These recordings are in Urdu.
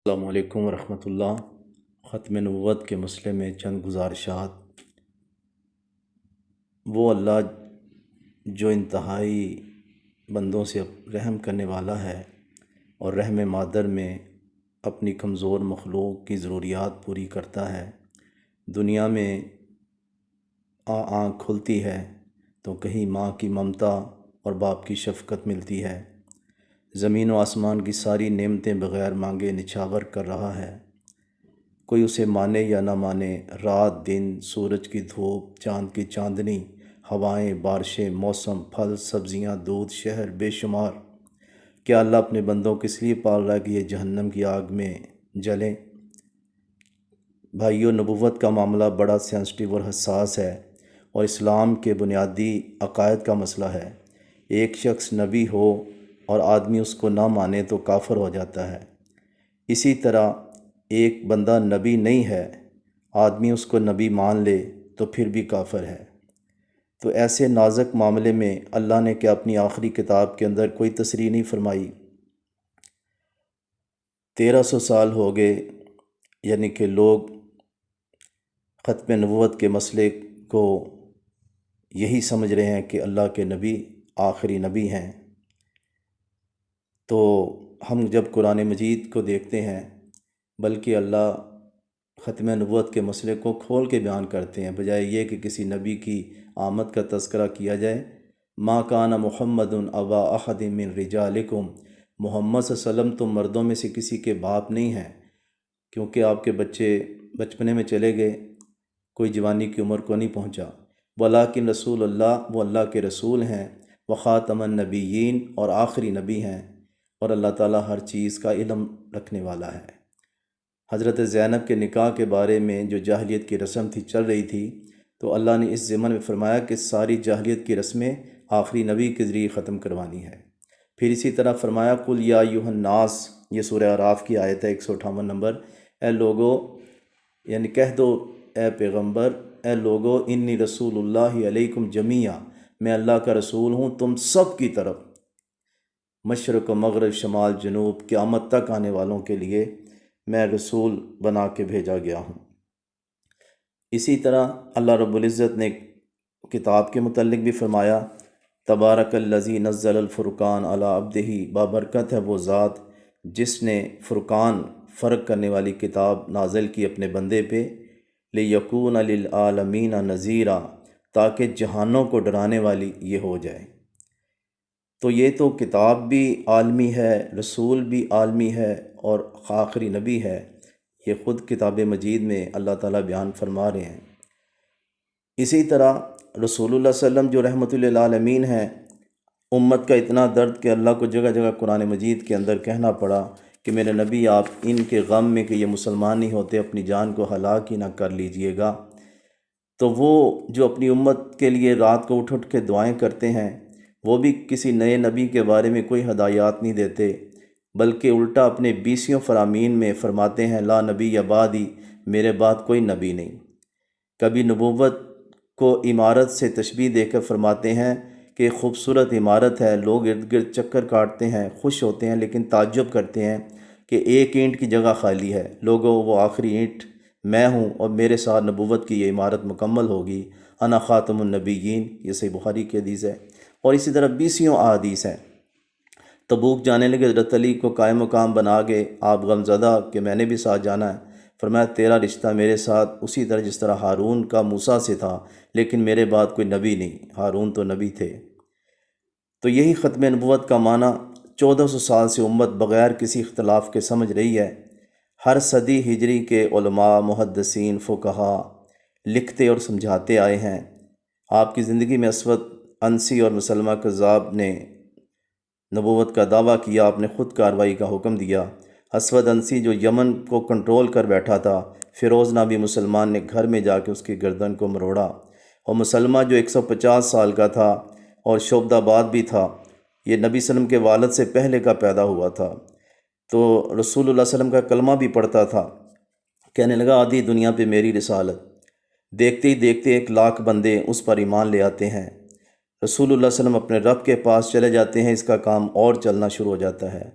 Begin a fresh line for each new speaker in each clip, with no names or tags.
السلام علیکم ورحمۃ اللہ۔ ختم نبوت کے مسئلے میں چند گزارشات۔ وہ اللہ جو انتہائی بندوں سے رحم کرنے والا ہے اور رحم مادر میں اپنی کمزور مخلوق کی ضروریات پوری کرتا ہے، دنیا میں آنکھ کھلتی ہے تو کہیں ماں کی ممتا اور باپ کی شفقت ملتی ہے۔ زمین و آسمان کی ساری نعمتیں بغیر مانگے نچھاور کر رہا ہے۔ کوئی اسے مانے یا نہ مانے، رات دن، سورج کی دھوپ، چاند کی چاندنی، ہوائیں، بارشیں، موسم، پھل، سبزیاں، دودھ، شہر بے شمار، کیا اللہ اپنے بندوں کو اس لیے پال رہا ہے کہ یہ جہنم کی آگ میں جلیں؟ بھائیو، نبوت کا معاملہ بڑا سینسٹیو اور حساس ہے اور اسلام کے بنیادی عقائد کا مسئلہ ہے۔ ایک شخص نبی ہو اور آدمی اس کو نہ مانے تو کافر ہو جاتا ہے۔ اسی طرح ایک بندہ نبی نہیں ہے، آدمی اس کو نبی مان لے تو پھر بھی کافر ہے۔ تو ایسے نازک معاملے میں اللہ نے کیا اپنی آخری کتاب کے اندر کوئی تصریح نہیں فرمائی؟ 1300 سال ہو گئے، یعنی کہ لوگ ختم نبوت کے مسئلے کو یہی سمجھ رہے ہیں کہ اللہ کے نبی آخری نبی ہیں۔ تو ہم جب قرآن مجید کو دیکھتے ہیں، بلکہ اللہ ختم نبوت کے مسئلے کو کھول کے بیان کرتے ہیں، بجائے یہ کہ کسی نبی کی آمد کا تذکرہ کیا جائے۔ ما کان محمد ابا احد من رجالکم، محمد صلی اللہ علیہ وسلم تو مردوں میں سے کسی کے باپ نہیں ہیں، کیونکہ آپ کے بچے بچپنے میں چلے گئے، کوئی جوانی کی عمر کو نہیں پہنچا۔ ولیکن رسول اللہ، وہ اللہ کے رسول ہیں، وخاتم النبیین، اور آخری نبی ہیں، اور اللہ تعالیٰ ہر چیز کا علم رکھنے والا ہے۔ حضرت زینب کے نکاح کے بارے میں جو جاہلیت کی رسم تھی چل رہی تھی، تو اللہ نے اس ضمن میں فرمایا کہ ساری جاہلیت کی رسمیں آخری نبی کے ذریعے ختم کروانی ہے۔ پھر اسی طرح فرمایا قل یا ایھا الناس، یہ سورہ اعراف کی آیت ہے 158 نمبر، اے لوگو، یعنی کہہ دو اے پیغمبر، اے لوگو، انی رسول اللہ علیکم جمیعا، میں اللہ کا رسول ہوں تم سب کی طرف، مشرق و مغرب، شمال جنوب، قیامت تک آنے والوں کے لیے میں رسول بنا کے بھیجا گیا ہوں۔ اسی طرح اللہ رب العزت نے کتاب کے متعلق بھی فرمایا، تبارک الذی نزل الفرقان علی عبدہ، بابرکت ہے وہ ذات جس نے فرقان، فرق کرنے والی کتاب نازل کی اپنے بندے پہ، لیکون للعالمین نذیرا، تاکہ جہانوں کو ڈرانے والی یہ ہو جائے۔ تو یہ تو کتاب بھی عالمی ہے، رسول بھی عالمی ہے، اور آخری نبی ہے، یہ خود کتاب مجید میں اللہ تعالیٰ بیان فرما رہے ہیں۔ اسی طرح رسول اللہ صلی اللہ علیہ وسلم جو رحمت للعالمین ہیں، امت کا اتنا درد کہ اللہ کو جگہ جگہ قرآن مجید کے اندر کہنا پڑا کہ میرے نبی، آپ ان کے غم میں کہ یہ مسلمان نہیں ہوتے اپنی جان کو ہلاک ہی نہ کر لیجئے گا۔ تو وہ جو اپنی امت کے لیے رات کو اٹھ کے دعائیں کرتے ہیں، وہ بھی کسی نئے نبی کے بارے میں کوئی ہدایات نہیں دیتے، بلکہ الٹا اپنے 20 فرامین میں فرماتے ہیں لا نبی بعدی، میرے بعد کوئی نبی نہیں۔ کبھی نبوت کو عمارت سے تشبیہ دے کر فرماتے ہیں کہ خوبصورت عمارت ہے، لوگ ارد گرد چکر کاٹتے ہیں، خوش ہوتے ہیں، لیکن تعجب کرتے ہیں کہ ایک اینٹ کی جگہ خالی ہے۔ لوگوں، وہ آخری اینٹ میں ہوں اور میرے ساتھ نبوت کی یہ عمارت مکمل ہوگی، انا خاتم النبیین، یہ صحیح بخاری کی حدیث ہے۔ اور اسی طرح 20 احادیث ہیں۔ تبوک جانے لگے، حضرت علی کو قائم مقام بنا گئے، آپ غمزدہ کہ میں نے بھی ساتھ جانا ہے، فرمایا تیرا رشتہ میرے ساتھ اسی طرح جس طرح ہارون کا موسیٰ سے تھا، لیکن میرے بعد کوئی نبی نہیں، ہارون تو نبی تھے۔ تو یہی ختم نبوت کا معنی 1400 سال سے امت بغیر کسی اختلاف کے سمجھ رہی ہے۔ ہر صدی ہجری کے علماء، محدثین، فقہا لکھتے اور سمجھاتے آئے ہیں۔ آپ کی زندگی میں اسود انسی اور مسلمہ کذاب نے نبوت کا دعویٰ کیا، آپ نے خود کاروائی کا حکم دیا۔ اسود انسی جو یمن کو کنٹرول کر بیٹھا تھا، فیروز نامی مسلمان نے گھر میں جا کے اس کی گردن کو مروڑا، اور مسلمہ جو 150 سال کا تھا اور شعبد آباد بھی تھا، یہ نبی صلی اللہ علیہ وسلم کے والد سے پہلے کا پیدا ہوا تھا، تو رسول اللہ صلی اللہ علیہ وسلم کا کلمہ بھی پڑھتا تھا، کہنے لگا آدھی دنیا پہ میری رسالت۔ دیکھتے ہی دیکھتے 1,00,000 بندے اس پر ایمان لے آتے ہیں۔ رسول اللہ صلی اللہ علیہ وسلم اپنے رب کے پاس چلے جاتے ہیں، اس کا کام اور چلنا شروع ہو جاتا ہے۔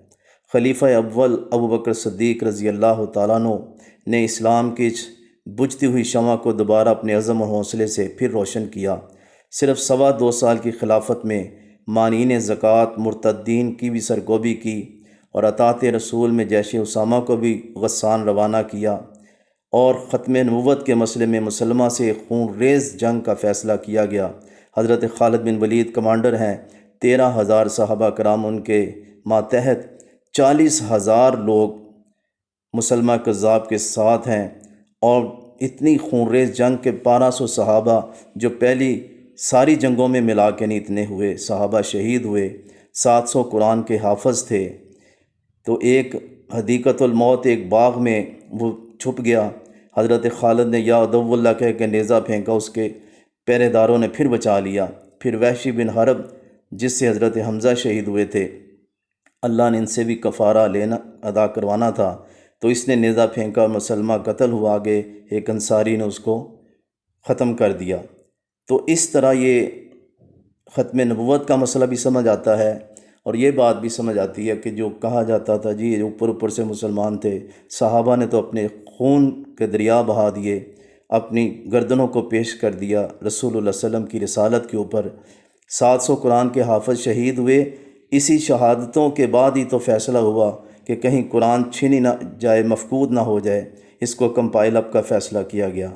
خلیفہ اول ابو بکر صدیق رضی اللہ تعالیٰ عنہ نے اسلام کی بجھتی ہوئی شمع کو دوبارہ اپنے عزم و حوصلے سے پھر روشن کیا۔ صرف 2.25 سال کی خلافت میں مانعین زکوٰۃ مرتدین کی بھی سرگوبی کی اور اطاعت رسول میں جیش اسامہ کو بھی غسان روانہ کیا، اور ختم نبوت کے مسئلے میں مسلمہ سے خون ریز جنگ کا فیصلہ کیا گیا۔ حضرت خالد بن ولید کمانڈر ہیں، 13,000 صحابہ کرام ان کے ماتحت، 40,000 لوگ مسلمہ کذاب کے ساتھ ہیں، اور اتنی خون ریز جنگ کے 1200 صحابہ جو پہلی ساری جنگوں میں ملا کے نہیں اتنے ہوئے صحابہ شہید ہوئے، 700 قرآن کے حافظ تھے۔ تو ایک حدیقۃ الموت ایک باغ میں وہ چھپ گیا، حضرت خالد نے یا عدو اللہ کہہ کے نیزہ پھینکا، اس کے پہرے داروں نے پھر بچا لیا۔ پھر وحشی بن حرب جس سے حضرت حمزہ شہید ہوئے تھے، اللہ نے ان سے بھی کفارہ ادا کروانا تھا، تو اس نے نیزہ پھینکا، مسلمہ قتل ہوا، آگے ایک انصاری نے اس کو ختم کر دیا۔ تو اس طرح یہ ختم نبوت کا مسئلہ بھی سمجھ آتا ہے، اور یہ بات بھی سمجھ آتی ہے کہ جو کہا جاتا تھا جی اوپر اوپر سے مسلمان تھے، صحابہ نے تو اپنے خون کے دریا بہا دیے، اپنی گردنوں کو پیش کر دیا رسول اللہ صلی اللہ علیہ وسلم کی رسالت کے اوپر۔ 700 قرآن کے حافظ شہید ہوئے، اسی شہادتوں کے بعد ہی تو فیصلہ ہوا کہ کہیں قرآن چھینی نہ جائے، مفقود نہ ہو جائے، اس کو کمپائل اپ کا فیصلہ کیا گیا۔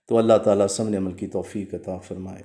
تو اللہ تعالیٰ سمجھ عمل کی توفیق عطا فرمائے۔